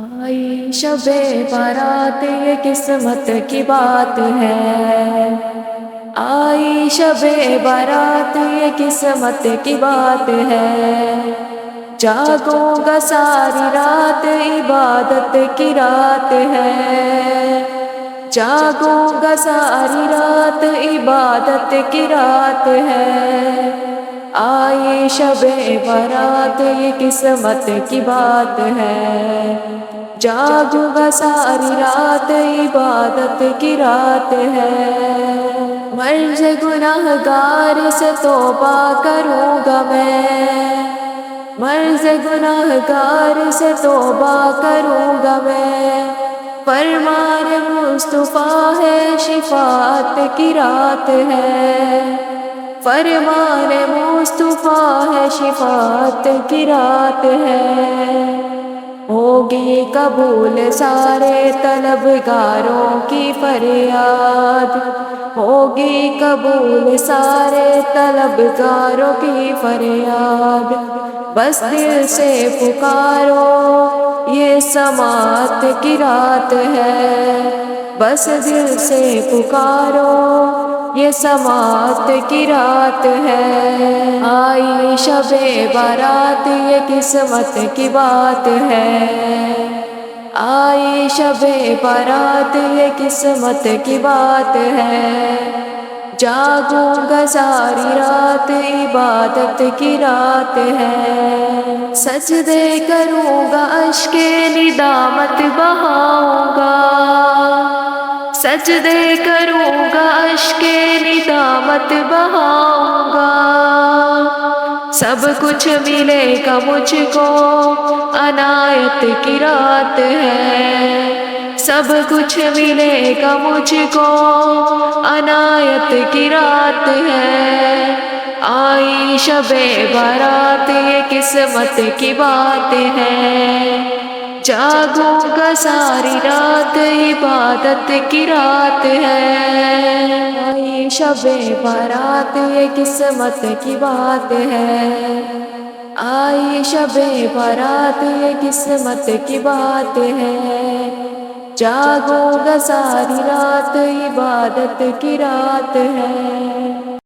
آئی شب بارات یہ قسمت کی بات ہے، آئی شب بارات یہ قسمت کی بات ہے، جاگوں گا ساری رات عبادت کی رات ہے، جاگوں گا ساری رات عبادت کی رات ہے، آئی شب بارات یہ قسمت کی بات ہے، جاگوں گا ساری رات عبادت کی رات ہے، مرض گناہ گار سے توبہ کروں گا میں، مرض گناہ گار سے توبہ کروں گا میں، فرمان مصطفیٰ ہے شفاعت کی رات ہے، فرمان مصطفیٰ ہے شفاعت کی رات ہے، ہوگی قبول سارے طلبگاروں کی فریاد، ہوگی قبول سارے طلبگاروں کی فریاد، بس دل سے پکارو یہ سماعت کی رات ہے، بس دل سے پکارو یہ سماعت کی رات ہے، آئی شب بارات یہ قسمت کی بات ہے، آئی شب بارات یہ قسمت کی بات ہے، جاگوں گا ساری رات عبادت کی رات ہے، سجدے کروں گا اشک ندامت بہاؤں گا، سجدے کروں گا اشک ندامت بہاؤں گا، سب کچھ ملے گا مجھ کو عنایت کی رات ہے، سب کچھ ملے گا مجھ کو عنایت کی رات ہے، آئی شب بارات یہ قسمت کی بات ہے، جاگوں گا ساری رات عبادت کی رات ہے، آئی شب بارات یہ قسمت کی بات ہے، آئی شب بارات یہ قسمت کی بات ہے، جاگوں گا ساری رات عبادت کی رات ہے۔